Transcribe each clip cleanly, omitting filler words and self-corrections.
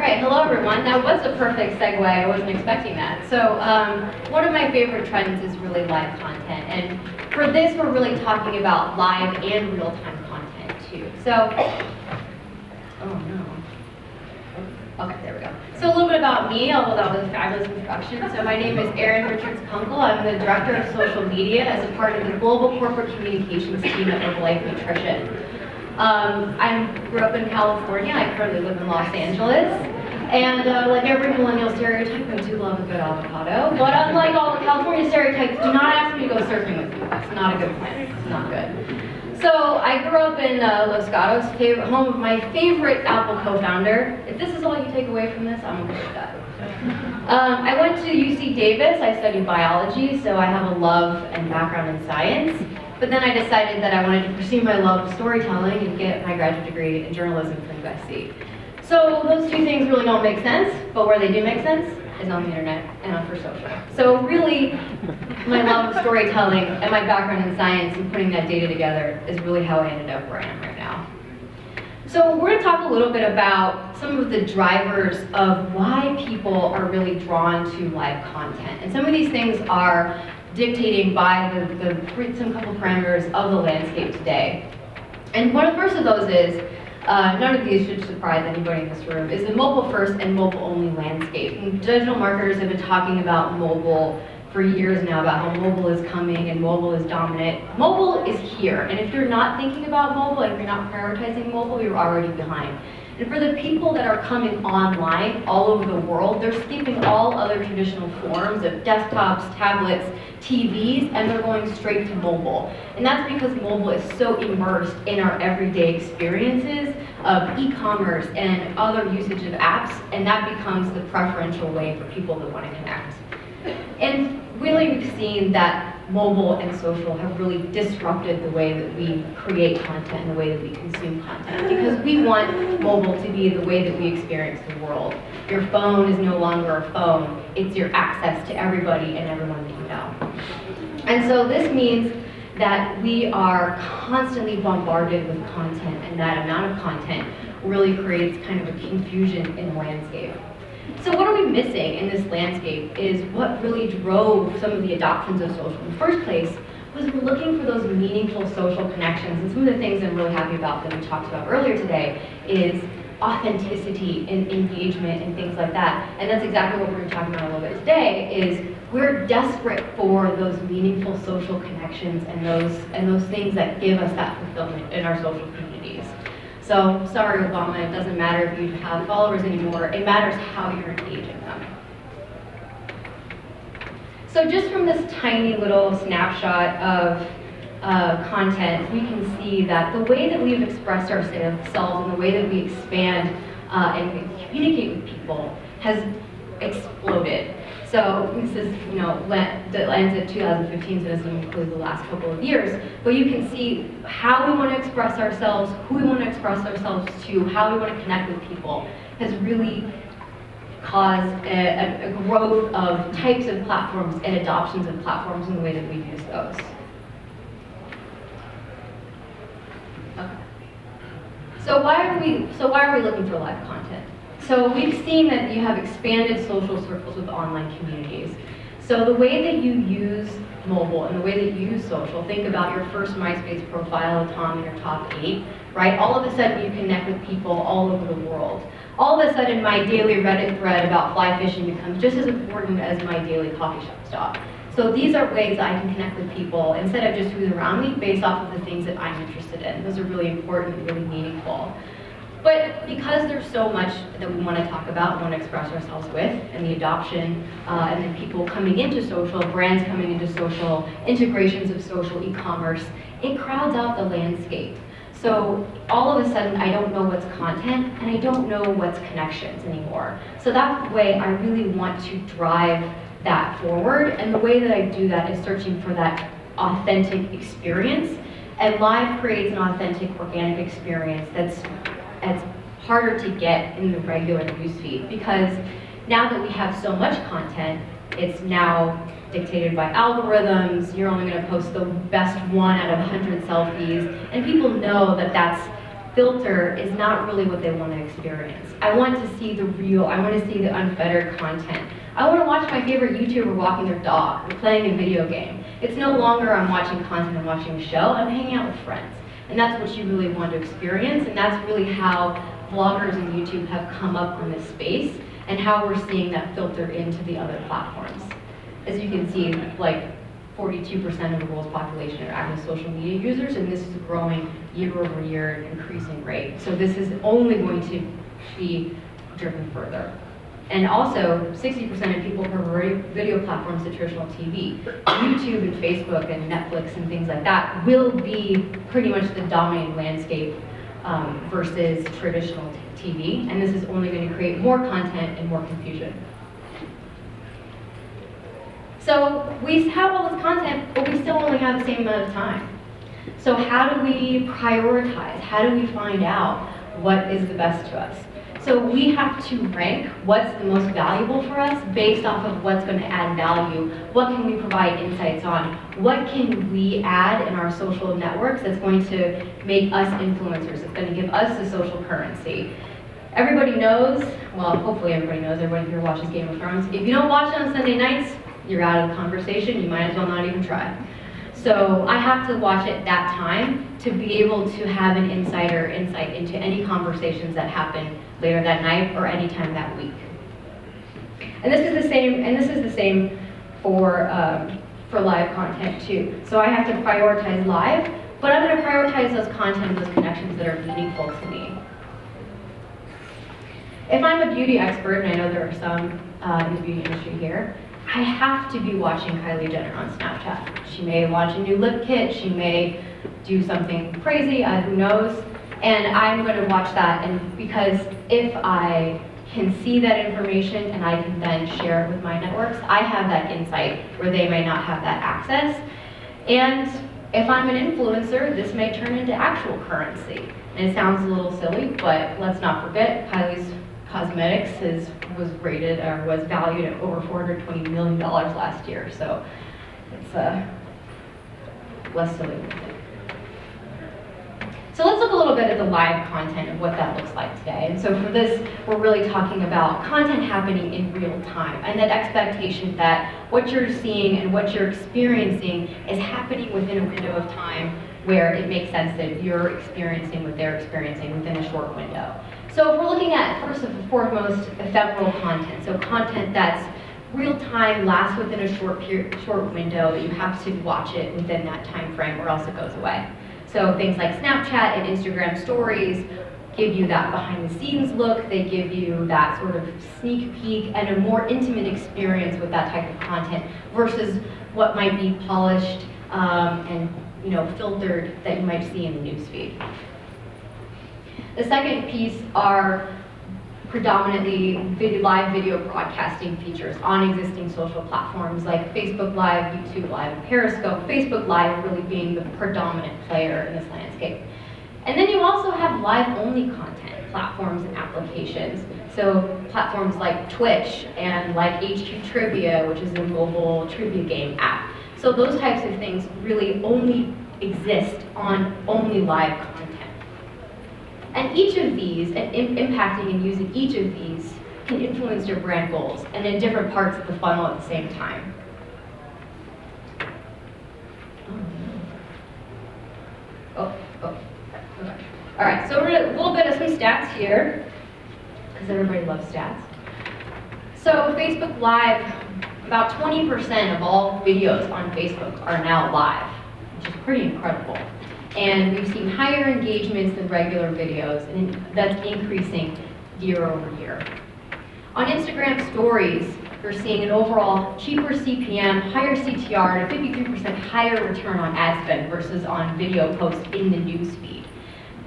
right, hello everyone. That was a perfect segue. I wasn't expecting that. So one of my favorite trends is really live content. And for this, we're really talking about live and real-time content too. So, oh no. Okay, there we go. So a little bit about me, although that was a fabulous introduction. So my name is Erin Richards-Kunkel. I'm the Director of Social Media as a part of the Global Corporate Communications team at Herbalife Nutrition. I grew up in California. I currently live in Los Angeles. And like every millennial stereotype, I do love a good avocado. But unlike all the California stereotypes, do not ask me to go surfing with you. That's not a good plan. It's not good. So I grew up in Los Gatos, home of my favorite Apple co-founder. If this is all you take away from this, I'm okay with that. I went to UC Davis. I studied biology, so I have a love and background in science. But then I decided that I wanted to pursue my love of storytelling and get my graduate degree in journalism from USC. So those two things really don't make sense, but where they do make sense is on the internet and on for social. So really, my love of storytelling and my background in science and putting that data together is really how I ended up where I am right now. So we're going to talk a little bit about some of the drivers of why people are really drawn to live content. And some of these things are dictating by some couple parameters of the landscape today. And one of the first of those is, none of these should surprise anybody in this room, is the mobile first and mobile only landscape. And digital marketers have been talking about mobile for years now, about how mobile is coming and mobile is dominant. Mobile is here, and if you're not thinking about mobile, and if you're not prioritizing mobile, you're already behind. And for the people that are coming online all over the world, they're skipping all other traditional forms of desktops, tablets, TVs, and they're going straight to mobile. And that's because mobile is so immersed in our everyday experiences of e-commerce and other usage of apps, and that becomes the preferential way for people that want to connect. And really we've seen that mobile and social have really disrupted the way that we create content and the way that we consume content, because we want mobile to be the way that we experience the world. Your phone is no longer a phone, it's your access to everybody and everyone that you know. And so this means that we are constantly bombarded with content, and that amount of content really creates kind of a confusion in the landscape. So what are we missing in this landscape is what really drove some of the adoptions of social in the first place was we're looking for those meaningful social connections. And some of the things I'm really happy about that we talked about earlier today is authenticity and engagement and things like that. And that's exactly what we're going to talk about a little bit today, is we're desperate for those meaningful social connections and those things that give us that fulfillment in our social communities. So, sorry Obama, it doesn't matter if you have followers anymore, it matters how you're engaging them. So just from this tiny little snapshot of content, we can see that the way that we've expressed ourselves and the way that we expand and we communicate with people has exploded. So this is, that ends at 2015, so it doesn't include the last couple of years. But you can see how we want to express ourselves, who we want to express ourselves to, how we want to connect with people has really caused a growth of types of platforms and adoptions of platforms in the way that we use those. Okay. So why are we looking for live content? So we've seen that you have expanded social circles with online communities. So the way that you use mobile and the way that you use social, think about your first MySpace profile, Tom, in your top 8, right? All of a sudden you connect with people all over the world. All of a sudden my daily Reddit thread about fly fishing becomes just as important as my daily coffee shop stop. So these are ways I can connect with people instead of just who's around me based off of the things that I'm interested in. Those are really important and really meaningful. But because there's so much that we want to talk about and want to express ourselves with, and the adoption, and then people coming into social, brands coming into social, integrations of social e-commerce, it crowds out the landscape. So all of a sudden, I don't know what's content, and I don't know what's connections anymore. So that way, I really want to drive that forward, and the way that I do that is searching for that authentic experience, and live creates an authentic, organic experience that's harder to get in the regular newsfeed, because now that we have so much content, it's now dictated by algorithms. You're only going to post the best one out of 100 selfies, and people know that that's filter is not really what they want to experience. I want to see the real, I want to see the unfettered content. I want to watch my favorite YouTuber walking their dog or playing a video game. It's no longer I'm watching content, I'm watching a show, I'm hanging out with friends. And that's what you really want to experience, and that's really how vloggers and YouTube have come up on this space, and how we're seeing that filter into the other platforms. As you can see, like 42% of the world's population are active social media users, and this is growing year over year at an increasing rate. So this is only going to be driven further. And also, 60% of people prefer video platforms to traditional TV. YouTube and Facebook and Netflix and things like that will be pretty much the dominating landscape versus traditional TV, and this is only going to create more content and more confusion. So we have all this content, but we still only have the same amount of time. So how do we prioritize? How do we find out what is the best to us? So we have to rank what's the most valuable for us based off of what's going to add value. What can we provide insights on? What can we add in our social networks that's going to make us influencers? It's going to give us the social currency. Everybody knows, well, hopefully everybody knows, everybody here watches Game of Thrones. If you don't watch it on Sunday nights, you're out of the conversation. You might as well not even try. So I have to watch it that time to be able to have an insider insight into any conversations that happen later that night or any time that week. And this is the same for live content too. So I have to prioritize live, but I'm going to prioritize those content, those connections that are meaningful to me. If I'm a beauty expert, and I know there are some in the beauty industry here, I have to be watching Kylie Jenner on Snapchat. She may launch a new lip kit, she may do something crazy, who knows, and I'm going to watch that, and because if I can see that information and I can then share it with my networks, I have that insight where they may not have that access. And if I'm an influencer, this may turn into actual currency. And it sounds a little silly, but let's not forget, Kylie's Cosmetics was valued at over $420 million last year, so it's less silly than I think. So let's look a little bit at the live content and what that looks like today. And so for this, we're really talking about content happening in real time, and that expectation that what you're seeing and what you're experiencing is happening within a window of time where it makes sense that you're experiencing what they're experiencing within a short window. So if we're looking at, first and foremost, ephemeral content, so content that's real time, lasts within a short window, that you have to watch it within that time frame or else it goes away. So things like Snapchat and Instagram stories give you that behind the scenes look, they give you that sort of sneak peek and a more intimate experience with that type of content versus what might be polished and filtered that you might see in the newsfeed. The second piece are predominantly live video broadcasting features on existing social platforms like Facebook Live, YouTube Live, and Periscope. Facebook Live really being the predominant player in this landscape. And then you also have live-only content platforms and applications. So platforms like Twitch and like HQ Trivia, which is a mobile trivia game app. So those types of things really only exist on only live content. And each of these, and impacting and using each of these, can influence your brand goals and in different parts of the funnel at the same time. Okay. All right, so we're a little bit of some stats here, because everybody loves stats. So Facebook Live, about 20% of all videos on Facebook are now live, which is pretty incredible. And we've seen higher engagements than regular videos, and that's increasing year over year. On Instagram stories, we're seeing an overall cheaper CPM, higher CTR, and a 53% higher return on ad spend versus on video posts in the newsfeed.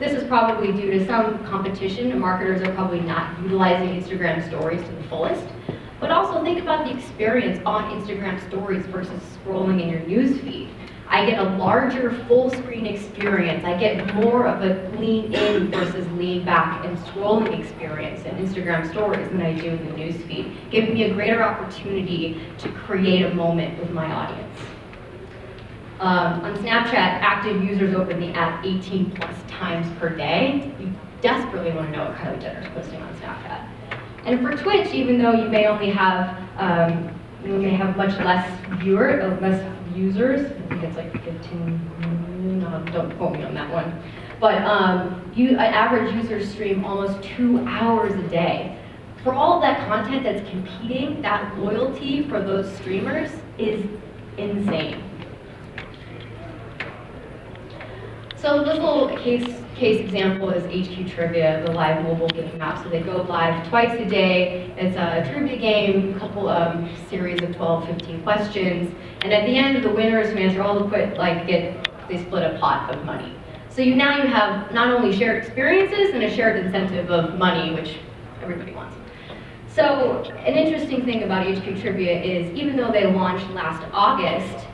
This is probably due to some competition. Marketers are probably not utilizing Instagram stories to the fullest. But also think about the experience on Instagram stories versus scrolling in your newsfeed. I get a larger full screen experience. I get more of a lean in versus lean back and scrolling experience in Instagram stories than I do in the newsfeed, giving me a greater opportunity to create a moment with my audience. On Snapchat, active users open the app 18 plus times per day. You desperately want to know what Kylie Jenner's posting on Snapchat. And for Twitch, even though you may only have, much less users, I think it's like 15, no, don't quote me on that one. But an average user stream almost 2 hours a day. For all of that content that's competing, that loyalty for those streamers is insane. So this little case example is HQ Trivia, the live mobile game app. So they go live twice a day. It's a trivia game, a couple series of 12, 15 questions. And at the end, the winners who answer all the they split a pot of money. So now you have not only shared experiences and a shared incentive of money, which everybody wants. So an interesting thing about HQ Trivia is even though they launched last August,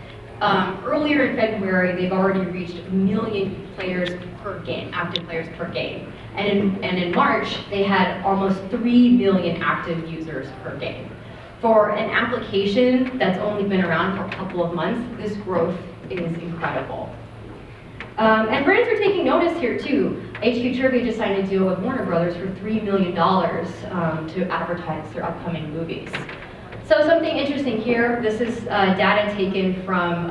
earlier in February, they've already reached 1 million players per game, active players per game. And in March, they had almost 3 million active users per game. For an application that's only been around for a couple of months, this growth is incredible. And brands are taking notice here too. HQ Trivia just signed a deal with Warner Brothers for $3 million to advertise their upcoming movies. So something interesting here, this is data taken from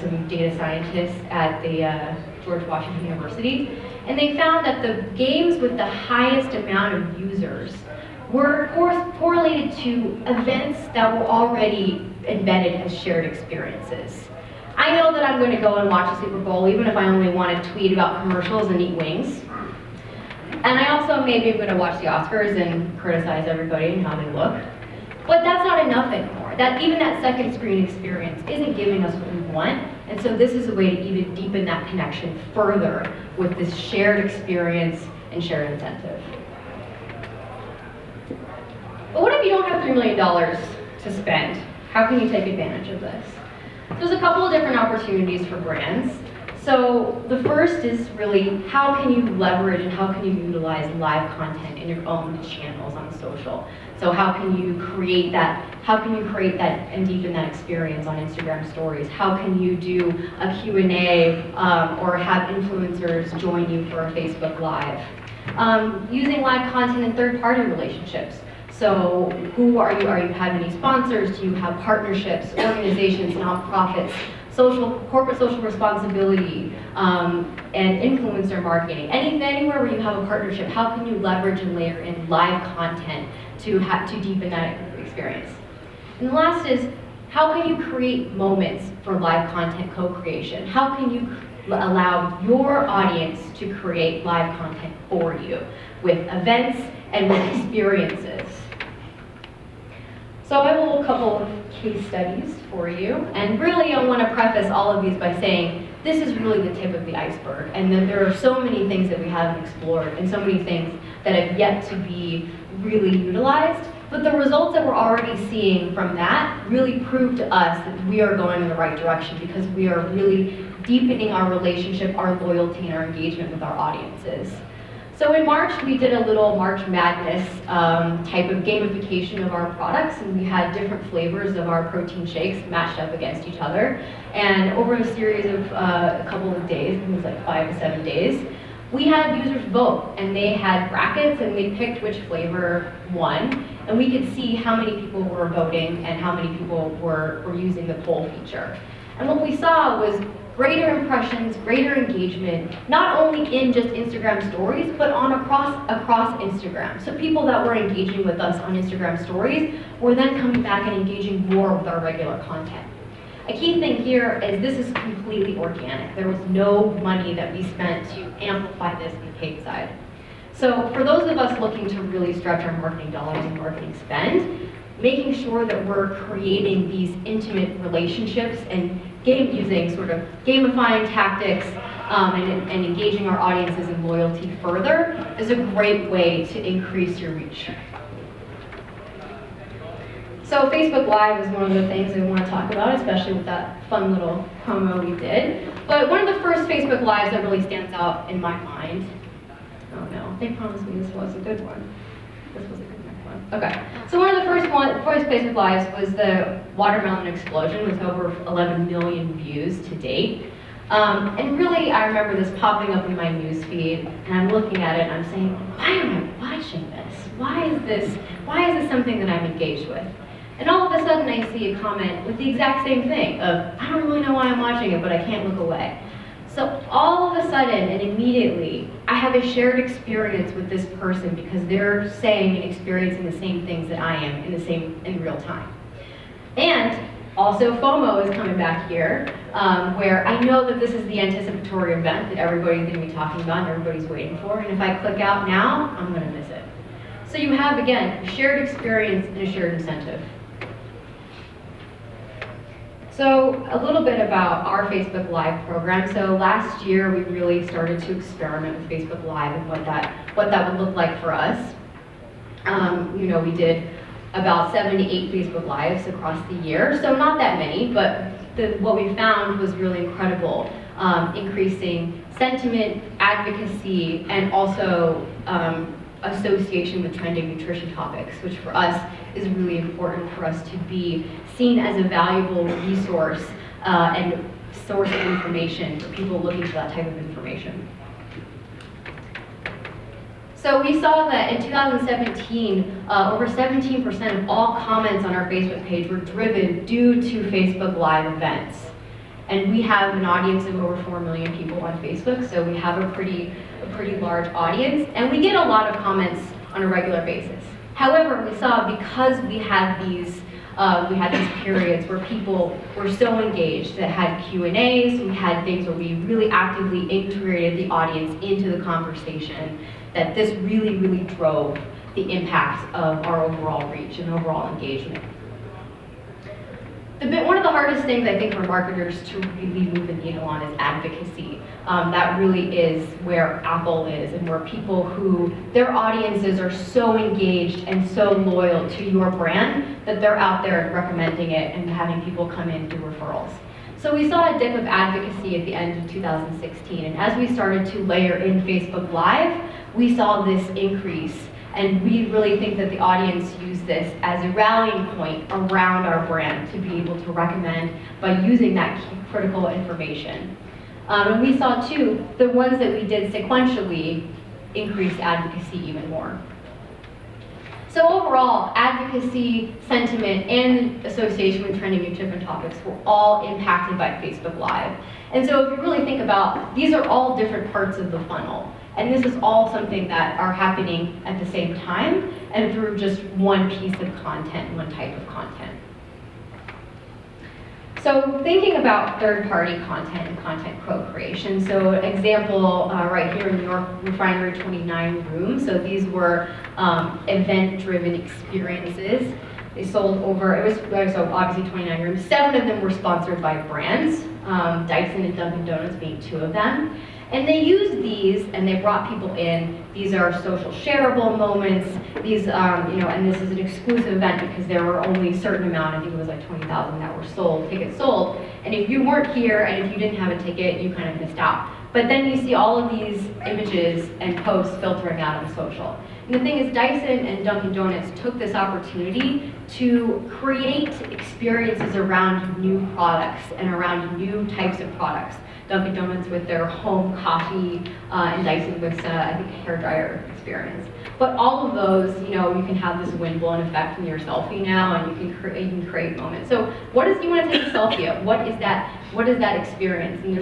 some data scientists at the George Washington University, and they found that the games with the highest amount of users were correlated to events that were already embedded as shared experiences. I know that I'm going to go and watch the Super Bowl even if I only want to tweet about commercials and eat wings. And I also maybe am going to watch the Oscars and criticize everybody and how they look. But that's not enough anymore. Even that second screen experience isn't giving us what we want, and so this is a way to even deepen that connection further with this shared experience and shared incentive. But what if you don't have $3 million to spend? How can you take advantage of this? There's a couple of different opportunities for brands. So the first is really how can you leverage and how can you utilize live content in your own channels on social? So how can you create that and deepen that experience on Instagram stories? How can you do a Q&A or have influencers join you for a Facebook Live? Using live content in third-party relationships. So who are you? Are you have any sponsors? Do you have partnerships, organizations, nonprofits? Corporate social responsibility, and influencer marketing. Anywhere where you have a partnership, how can you leverage and layer in live content to deepen that experience? And the last is, how can you create moments for live content co-creation? How can you allow your audience to create live content for you with events and with experiences? So I have a couple of case studies for you, and really I want to preface all of these by saying this is really the tip of the iceberg, and that there are so many things that we haven't explored and so many things that have yet to be really utilized, but the results that we're already seeing from that really prove to us that we are going in the right direction because we are really deepening our relationship, our loyalty, and our engagement with our audiences. So in March, we did a little March Madness type of gamification of our products, and we had different flavors of our protein shakes matched up against each other. And over a series of a couple of days, it was like 5 to 7 days, we had users vote, and they had brackets, and they picked which flavor won, and we could see how many people were voting and how many people were using the poll feature. And what we saw was greater impressions, greater engagement, not only in just Instagram stories, but across Instagram. So people that were engaging with us on Instagram stories were then coming back and engaging more with our regular content. A key thing here is this is completely organic. There was no money that we spent to amplify this on the paid side. So for those of us looking to really stretch our marketing dollars and marketing spend, making sure that we're creating these intimate relationships and using sort of gamifying tactics and engaging our audiences in loyalty further is a great way to increase your reach. So Facebook Live is one of the things I want to talk about, especially with that fun little promo we did. But one of the first Facebook Lives that really stands out in my mind, oh no, they promised me this was a good one. This was a good one. Okay. So one of the first Facebook Lives was the watermelon explosion with over 11 million views to date. And really, I remember this popping up in my news feed, and I'm looking at it and I'm saying, why am I watching this? Why is this something that I'm engaged with? And all of a sudden I see a comment with the exact same thing of, I don't really know why I'm watching it, but I can't look away. So all of a sudden and immediately, I have a shared experience with this person because they're saying and experiencing the same things that I am in real time. And also FOMO is coming back here, where I know that this is the anticipatory event that everybody's going to be talking about and everybody's waiting for, and if I click out now, I'm going to miss it. So you have, again, a shared experience and a shared incentive. So a little bit about our Facebook Live program. So last year we really started to experiment with Facebook Live and what that would look like for us. We did about 7 to 8 Facebook Lives across the year, so not that many, but what we found was really incredible, increasing sentiment, advocacy, and also association with trending nutrition topics, which for us is really important for us to be seen as a valuable resource and source of information for people looking for that type of information. So we saw that in 2017, over 17% of all comments on our Facebook page were driven due to Facebook Live events. And we have an audience of over 4 million people on Facebook, so we have a pretty large audience, and we get a lot of comments on a regular basis. However, we saw because we had these periods where people were so engaged that had Q&As, we had things where we really actively integrated the audience into the conversation, that this really, really drove the impact of our overall reach and overall engagement. One of the hardest things I think for marketers to really move the needle on is advocacy. That really is where Apple is and where people who, their audiences are so engaged and so loyal to your brand that they're out there recommending it and having people come in and do referrals. So we saw a dip of advocacy at the end of 2016, and as we started to layer in Facebook Live, we saw this increase. And we really think that the audience used this as a rallying point around our brand to be able to recommend by using that critical information. And we saw too, the ones that we did sequentially increased advocacy even more. So overall, advocacy, sentiment, and association with trending nutrition topics were all impacted by Facebook Live. And so if you really think about, these are all different parts of the funnel. And this is all something that are happening at the same time and through just one piece of content, one type of content. So thinking about third-party content and content co-creation. So an example right here in New York Refinery 29 Room. So these were event-driven experiences. They sold over, so obviously 29 rooms. 7 of them were sponsored by brands, Dyson and Dunkin' Donuts being 2 of them. And they used these, and they brought people in. These are social shareable moments. These, and this is an exclusive event because there were only a certain amount, I think it was like 20,000 that were sold, tickets sold. And if you weren't here and if you didn't have a ticket, you kind of missed out. But then you see all of these images and posts filtering out on social. And the thing is, Dyson and Dunkin' Donuts took this opportunity to create experiences around new products and around new types of products. Dunkin' Donuts with their home coffee, and Dyson with, I think, a hairdryer experience. But all of those, you can have this wind-blown effect in your selfie now, and you can create moments. So, what do you want to take a selfie of? What is that experience? And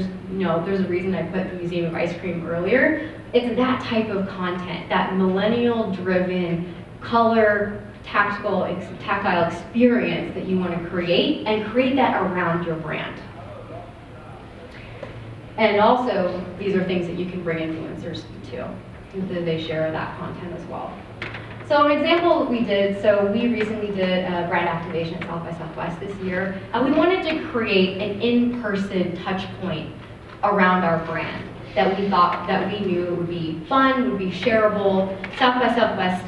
there's a reason I put the Museum of Ice Cream earlier. It's that type of content, that millennial-driven, color, tactile experience that you want to create, and create that around your brand. And also, these are things that you can bring influencers to, that they share that content as well. So an example we did, so we recently did a brand activation at South by Southwest this year. We wanted to create an in-person touch point around our brand that we knew would be fun, would be shareable. South by Southwest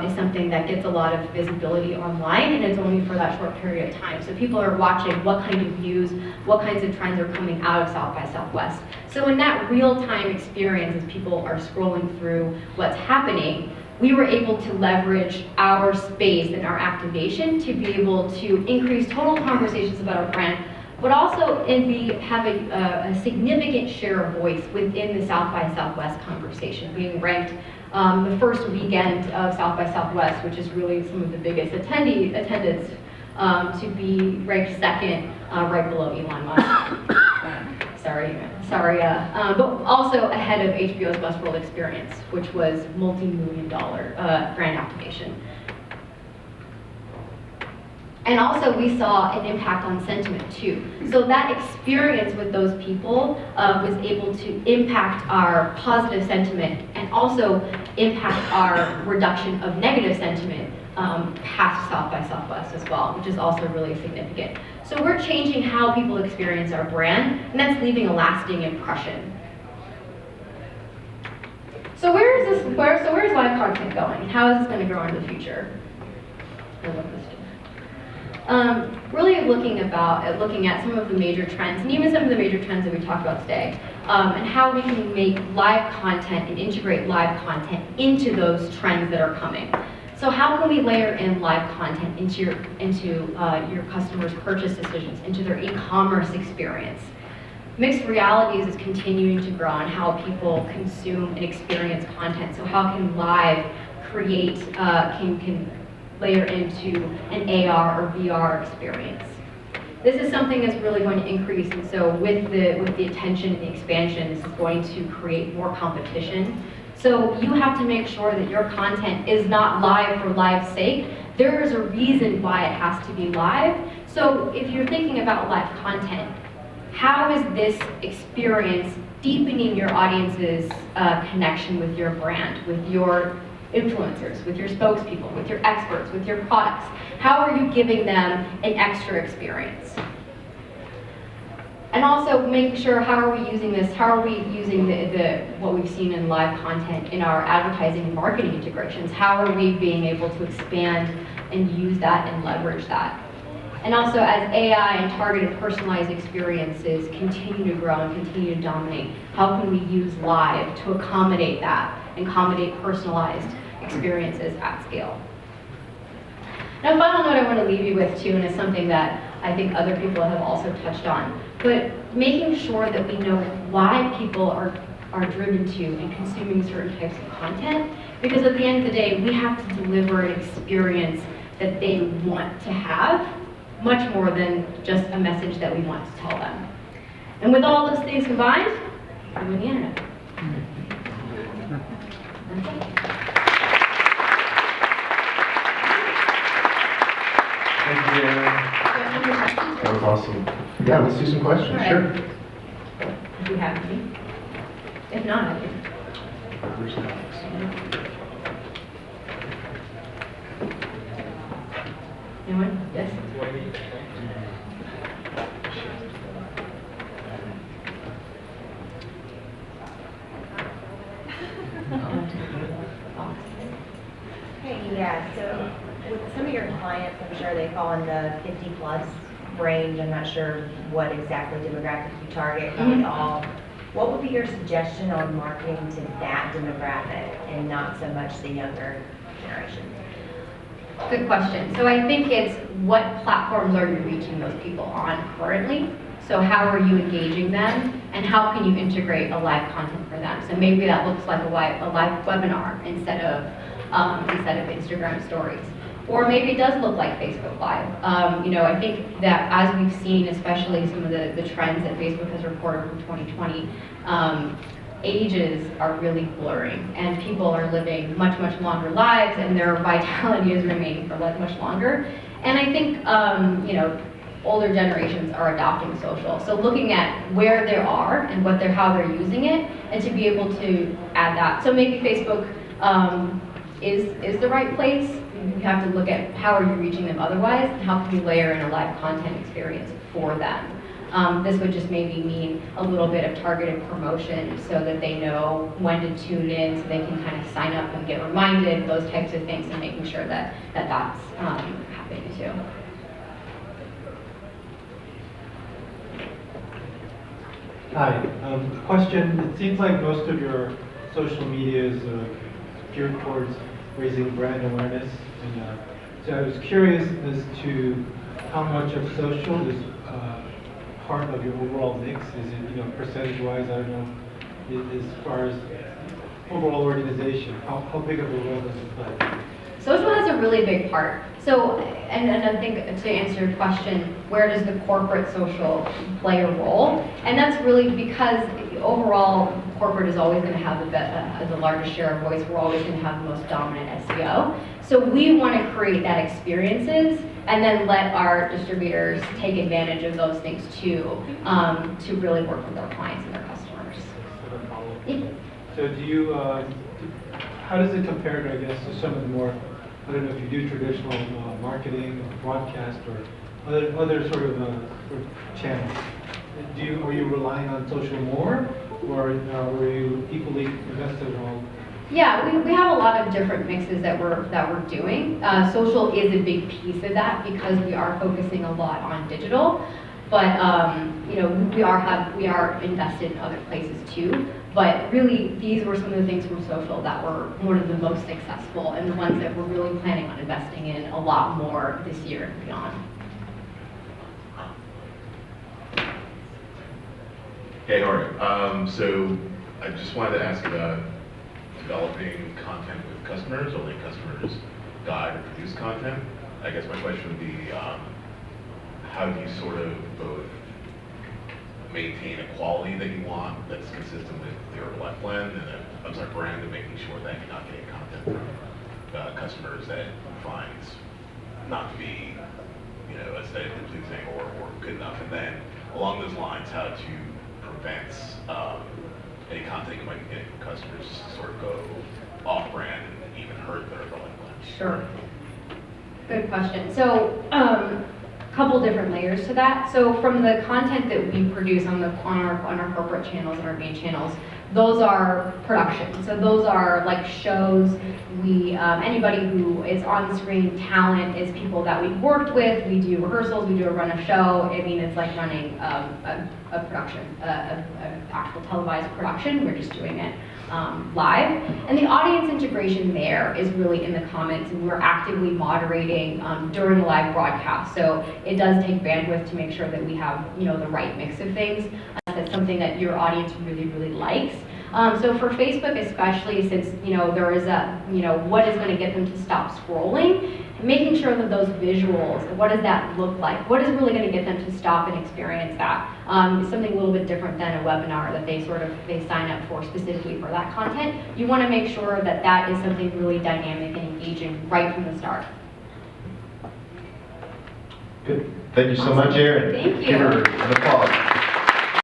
is something that gets a lot of visibility online, and it's only for that short period of time. So people are watching what kind of views, what kinds of trends are coming out of South by Southwest. So in that real-time experience, as people are scrolling through what's happening, we were able to leverage our space and our activation to be able to increase total conversations about our brand, but also have a significant share of voice within the South by Southwest conversation, being ranked the first weekend of South by Southwest, which is really some of the biggest attendance, to be ranked second, right below Elon Musk. Sorry, but also ahead of HBO's Westworld Experience, which was multi-million-dollar brand activation. And also we saw an impact on sentiment too. So that experience with those people was able to impact our positive sentiment and also impact our reduction of negative sentiment past South by Southwest as well, which is also really significant. So we're changing how people experience our brand, and that's leaving a lasting impression. So where's live content going? How is this going to grow in the future? I love this. Really looking at some of the major trends, and even some of the major trends that we talked about today, and how we can make live content and integrate live content into those trends that are coming. So how can we layer in live content into your customers' purchase decisions, into their e-commerce experience? Mixed realities is continuing to grow on how people consume and experience content. So how can live create, can layer into an AR or VR experience? This is something that's really going to increase, and so with the attention and the expansion, this is going to create more competition. So you have to make sure that your content is not live for live's sake. There is a reason why it has to be live. So if you're thinking about live content, how is this experience deepening your audience's connection with your brand, with your influencers, with your spokespeople, with your experts, with your products? How are you giving them an extra experience? And also making sure, how are we using this? How are we using what we've seen in live content in our advertising and marketing integrations? How are we being able to expand and use that and leverage that? And also, as AI and targeted personalized experiences continue to grow and continue to dominate, how can we use live to accommodate that and accommodate personalized experiences at scale? Now, final note I want to leave you with too, and it's something that I think other people have also touched on, but making sure that we know why people are driven to and consuming certain types of content, because at the end of the day, we have to deliver an experience that they want to have, much more than just a message that we want to tell them. And with all those things combined, we win the internet. That's it. Thank you, Erin. That was awesome. Yeah, let's do some questions. Right. Sure. Do you have any? If not, I can. Anyone? Yes? Hey, yeah, so with some of your clients, I'm sure they fall in the 50+ range. I'm not sure what exactly demographic you target, probably all. What would be your suggestion on marketing to that demographic and not so much the younger generation? Good question. So I think it's what platforms are you reaching those people on currently? So how are you engaging them, and how can you integrate a live content for them? So maybe that looks like a live webinar instead of Instagram stories. Or maybe it does look like Facebook Live. I think that as we've seen, especially some of the trends that Facebook has reported from 2020, ages are really blurring, and people are living much, much longer lives, and their vitality is remaining for much longer. And I think, older generations are adopting social. So looking at where they are and how they're using it, and to be able to add that. So maybe Facebook is the right place. You have to look at how are you reaching them otherwise, and how can you layer in a live content experience for them. This would just maybe mean a little bit of targeted promotion so that they know when to tune in, so they can kind of sign up and get reminded, those types of things, and making sure that that's happening too. Hi, question. It seems like most of your social media is geared towards raising brand awareness. And so I was curious as to how much of social is part of your overall mix. Is it, percentage-wise, I don't know, as far as overall organization, how big of a role does it play? Social has a really big part. So, and I think to answer your question, where does the corporate social play a role? And that's really because overall, corporate is always going to have the largest share of voice. We're always going to have the most dominant SEO. So we want to create that experiences and then let our distributors take advantage of those things too, to really work with our clients and their customers. Yeah. So do you, how does it compare to, I guess, to some of the more, I don't know if you do traditional marketing, or broadcast, or other sort of channels? Are you relying on social more, or are you equally invested in all? Yeah, we have a lot of different mixes that we're doing. Social is a big piece of that because we are focusing a lot on digital, but we are invested in other places too. But really, these were some of the things from social that were one of the most successful and the ones that we're really planning on investing in a lot more this year and beyond. Hey, how are you? So I just wanted to ask about developing content with customers, or letting customers guide or produce content. I guess my question would be, how do you sort of both maintain a quality that you want that's consistent with the Herbalife blend, and brand, and making sure that you're not getting content from customers that finds not to be, aesthetically pleasing or good enough. And then along those lines, how to prevent any content you might be getting from customers to sort of go off-brand and even hurt the Herbalife blend. Sure. Good question. So, couple different layers to that. So from the content that we produce on our corporate channels and our main channels, those are productions. So those are like shows. Anybody who is on screen talent is people that we've worked with. We do rehearsals. We do a run a show. I mean, it's like running a production, an actual televised production. We're just doing it live. And the audience integration there is really in the comments, and we're actively moderating during the live broadcast. So it does take bandwidth to make sure that we have, the right mix of things. That's something that your audience really, really likes. So for Facebook especially, since, there is a, what is going to get them to stop scrolling, making sure that those visuals, what does that look like? What is really going to get them to stop and experience that? Something a little bit different than a webinar that they sign up for specifically for that content. You want to make sure that that is something really dynamic and engaging right from the start. Good. Thank you so much, Erin. Thank you. Give her an applause.